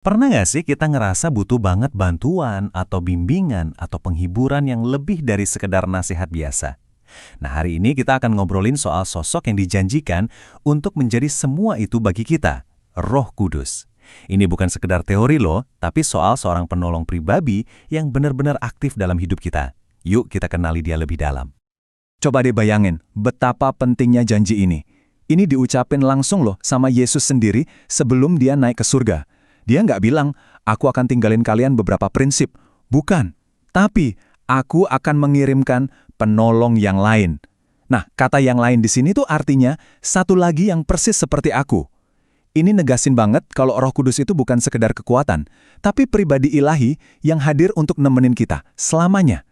Pernah nggak sih kita ngerasa butuh banget bantuan atau bimbingan atau penghiburan yang lebih dari sekedar nasihat biasa? Nah, hari ini kita akan ngobrolin soal sosok yang dijanjikan untuk menjadi semua itu bagi kita, Roh Kudus. Ini bukan sekedar teori loh, tapi soal seorang penolong pribadi yang benar-benar aktif dalam hidup kita. Yuk kita kenali dia lebih dalam. Coba deh bayangin betapa pentingnya janji ini. Ini diucapin langsung loh sama Yesus sendiri sebelum dia naik ke surga. Dia nggak bilang, aku akan tinggalin kalian beberapa prinsip. Bukan. Tapi, aku akan mengirimkan penolong yang lain. Nah, kata yang lain di sini tuh artinya satu lagi yang persis seperti aku. Ini negasin banget kalau Roh Kudus itu bukan sekedar kekuatan, tapi pribadi ilahi yang hadir untuk nemenin kita selamanya.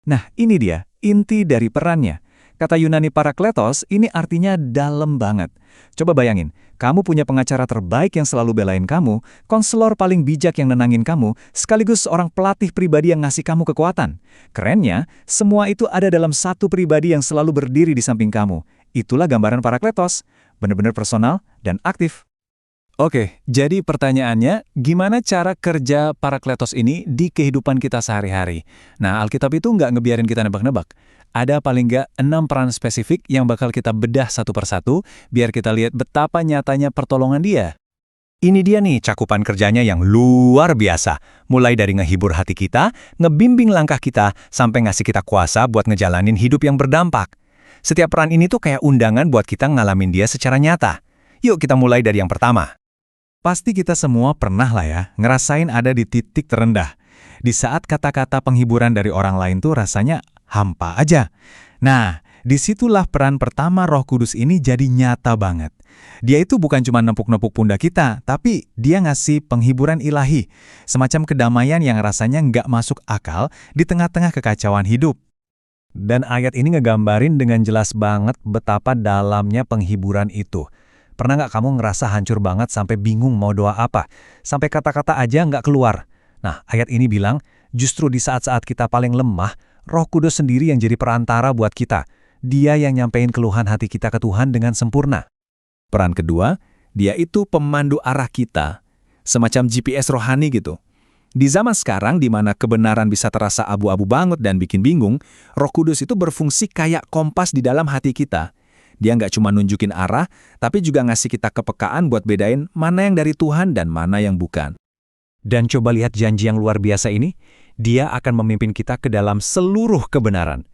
Nah, ini dia inti dari perannya. Kata Yunani Parakletos ini artinya dalam banget. Coba bayangin, kamu punya pengacara terbaik yang selalu belain kamu, konselor paling bijak yang nenangin kamu, sekaligus seorang pelatih pribadi yang ngasih kamu kekuatan. Kerennya, semua itu ada dalam satu pribadi yang selalu berdiri di samping kamu. Itulah gambaran Parakletos, benar-benar personal dan aktif. Oke, jadi pertanyaannya, gimana cara kerja Parakletos ini di kehidupan kita sehari-hari? Nah, Alkitab itu nggak ngebiarin kita nebak-nebak. Ada paling nggak 6 peran spesifik yang bakal kita bedah satu persatu, biar kita lihat betapa nyatanya pertolongan dia. Ini dia nih cakupan kerjanya yang luar biasa. Mulai dari ngehibur hati kita, ngebimbing langkah kita, sampai ngasih kita kuasa buat ngejalanin hidup yang berdampak. Setiap peran ini tuh kayak undangan buat kita ngalamin dia secara nyata. Yuk kita mulai dari yang pertama. Pasti kita semua pernah lah ya, ngerasain ada di titik terendah. Di saat kata-kata penghiburan dari orang lain tuh rasanya hampa aja. Nah, disitulah peran pertama Roh Kudus ini jadi nyata banget. Dia itu bukan cuma nepuk-nepuk pundak kita, tapi dia ngasih penghiburan ilahi. Semacam kedamaian yang rasanya nggak masuk akal di tengah-tengah kekacauan hidup. Dan ayat ini ngegambarin dengan jelas banget betapa dalamnya penghiburan itu. Pernah nggak kamu ngerasa hancur banget sampai bingung mau doa apa? Sampai kata-kata aja nggak keluar. Nah, ayat ini bilang, justru di saat-saat kita paling lemah, Roh Kudus sendiri yang jadi perantara buat kita. Dia yang nyampein keluhan hati kita ke Tuhan dengan sempurna. Peran kedua, dia itu pemandu arah kita. Semacam GPS rohani gitu. Di zaman sekarang di mana kebenaran bisa terasa abu-abu banget dan bikin bingung, Roh Kudus itu berfungsi kayak kompas di dalam hati kita. Dia nggak cuma nunjukin arah, tapi juga ngasih kita kepekaan buat bedain mana yang dari Tuhan dan mana yang bukan. Dan coba lihat janji yang luar biasa ini, dia akan memimpin kita ke dalam seluruh kebenaran.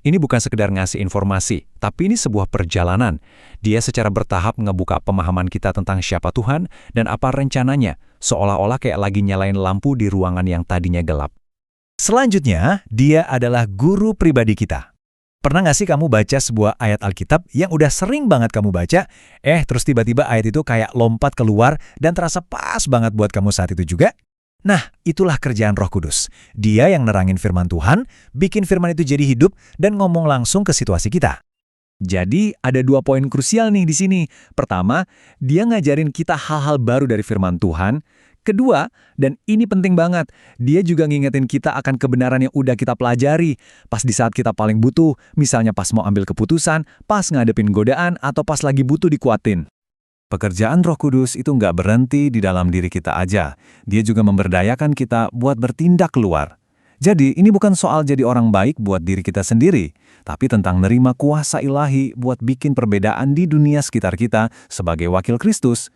Ini bukan sekedar ngasih informasi, tapi ini sebuah perjalanan. Dia secara bertahap ngebuka pemahaman kita tentang siapa Tuhan dan apa rencananya, seolah-olah kayak lagi nyalain lampu di ruangan yang tadinya gelap. Selanjutnya, dia adalah guru pribadi kita. Pernah nggak sih kamu baca sebuah ayat Alkitab yang udah sering banget kamu baca, terus tiba-tiba ayat itu kayak lompat keluar dan terasa pas banget buat kamu saat itu juga? Nah, itulah kerjaan Roh Kudus. Dia yang nerangin firman Tuhan, bikin firman itu jadi hidup, dan ngomong langsung ke situasi kita. Jadi, ada 2 poin krusial nih di sini. Pertama, dia ngajarin kita hal-hal baru dari firman Tuhan. Kedua, dan ini penting banget, dia juga ngingetin kita akan kebenaran yang udah kita pelajari. Pas di saat kita paling butuh, misalnya pas mau ambil keputusan, pas ngadepin godaan, atau pas lagi butuh dikuatin. Pekerjaan Roh Kudus itu nggak berhenti di dalam diri kita aja. Dia juga memberdayakan kita buat bertindak keluar. Jadi, ini bukan soal jadi orang baik buat diri kita sendiri, tapi tentang nerima kuasa ilahi buat bikin perbedaan di dunia sekitar kita sebagai wakil Kristus.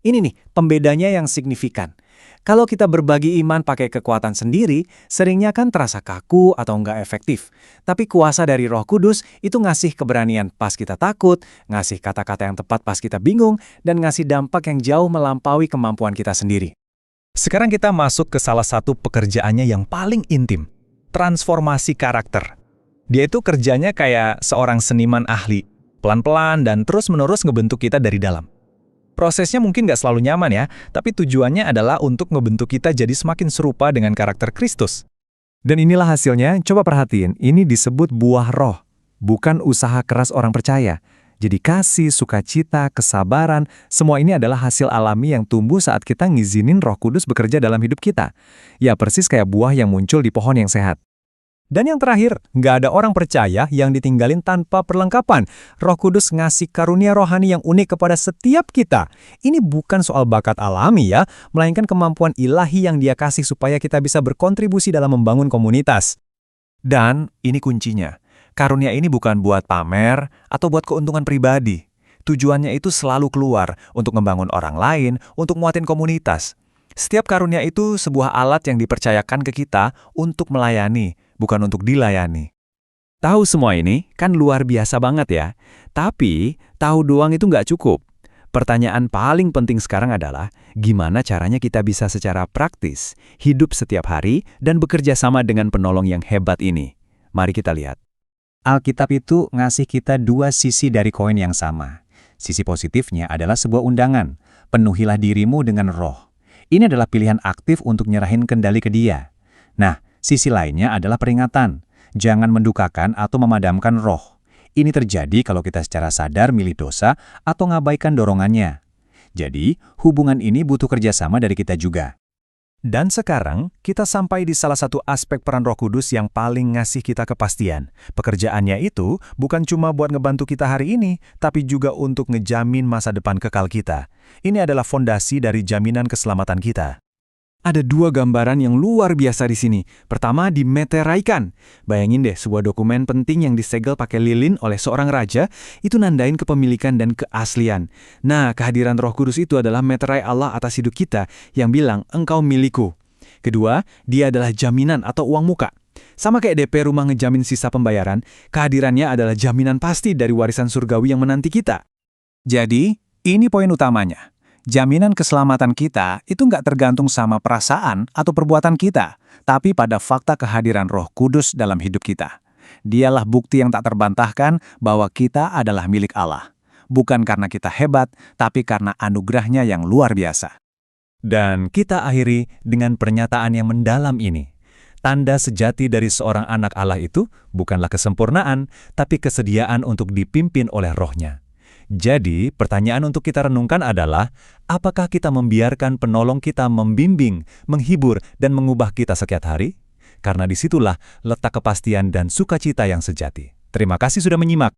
Ini nih, pembedanya yang signifikan. Kalau kita berbagi iman pakai kekuatan sendiri, seringnya kan terasa kaku atau nggak efektif. Tapi kuasa dari Roh Kudus itu ngasih keberanian pas kita takut, ngasih kata-kata yang tepat pas kita bingung, dan ngasih dampak yang jauh melampaui kemampuan kita sendiri. Sekarang kita masuk ke salah satu pekerjaannya yang paling intim, transformasi karakter. Dia itu kerjanya kayak seorang seniman ahli, pelan-pelan dan terus-menerus ngebentuk kita dari dalam. Prosesnya mungkin nggak selalu nyaman ya, tapi tujuannya adalah untuk ngebentuk kita jadi semakin serupa dengan karakter Kristus. Dan inilah hasilnya, coba perhatiin, ini disebut buah roh, bukan usaha keras orang percaya. Jadi kasih, sukacita, kesabaran, semua ini adalah hasil alami yang tumbuh saat kita ngizinin Roh Kudus bekerja dalam hidup kita. Ya persis kayak buah yang muncul di pohon yang sehat. Dan yang terakhir, nggak ada orang percaya yang ditinggalin tanpa perlengkapan. Roh Kudus ngasih karunia rohani yang unik kepada setiap kita. Ini bukan soal bakat alami ya, melainkan kemampuan ilahi yang Dia kasih supaya kita bisa berkontribusi dalam membangun komunitas. Dan ini kuncinya. Karunia ini bukan buat pamer atau buat keuntungan pribadi. Tujuannya itu selalu keluar untuk membangun orang lain, untuk muatin komunitas. Setiap karunia itu sebuah alat yang dipercayakan ke kita untuk melayani, bukan untuk dilayani. Tahu semua ini kan luar biasa banget ya. Tapi, tahu doang itu nggak cukup. Pertanyaan paling penting sekarang adalah, gimana caranya kita bisa secara praktis hidup setiap hari dan bekerja sama dengan penolong yang hebat ini? Mari kita lihat. Alkitab itu ngasih kita dua sisi dari koin yang sama. Sisi positifnya adalah sebuah undangan. Penuhilah dirimu dengan roh. Ini adalah pilihan aktif untuk nyerahin kendali ke Dia. Nah, sisi lainnya adalah peringatan. Jangan mendukakan atau memadamkan roh. Ini terjadi kalau kita secara sadar milih dosa atau ngabaikan dorongannya. Jadi, hubungan ini butuh kerjasama dari kita juga. Dan sekarang, kita sampai di salah satu aspek peran Roh Kudus yang paling ngasih kita kepastian. Pekerjaannya itu bukan cuma buat ngebantu kita hari ini, tapi juga untuk ngejamin masa depan kekal kita. Ini adalah fondasi dari jaminan keselamatan kita. Ada dua gambaran yang luar biasa di sini. Pertama, dimeteraikan. Bayangin deh, sebuah dokumen penting yang disegel pakai lilin oleh seorang raja, itu nandain kepemilikan dan keaslian. Nah, kehadiran Roh Kudus itu adalah meterai Allah atas hidup kita, yang bilang, engkau milikku. Kedua, dia adalah jaminan atau uang muka. Sama kayak DP rumah ngejamin sisa pembayaran, kehadirannya adalah jaminan pasti dari warisan surgawi yang menanti kita. Jadi, ini poin utamanya. Jaminan keselamatan kita itu nggak tergantung sama perasaan atau perbuatan kita, tapi pada fakta kehadiran Roh Kudus dalam hidup kita. Dialah bukti yang tak terbantahkan bahwa kita adalah milik Allah. Bukan karena kita hebat, tapi karena anugerahnya yang luar biasa. Dan kita akhiri dengan pernyataan yang mendalam ini. Tanda sejati dari seorang anak Allah itu bukanlah kesempurnaan, tapi kesediaan untuk dipimpin oleh Roh-Nya. Jadi, pertanyaan untuk kita renungkan adalah, apakah kita membiarkan penolong kita membimbing, menghibur, dan mengubah kita setiap hari? Karena disitulah letak kepastian dan sukacita yang sejati. Terima kasih sudah menyimak.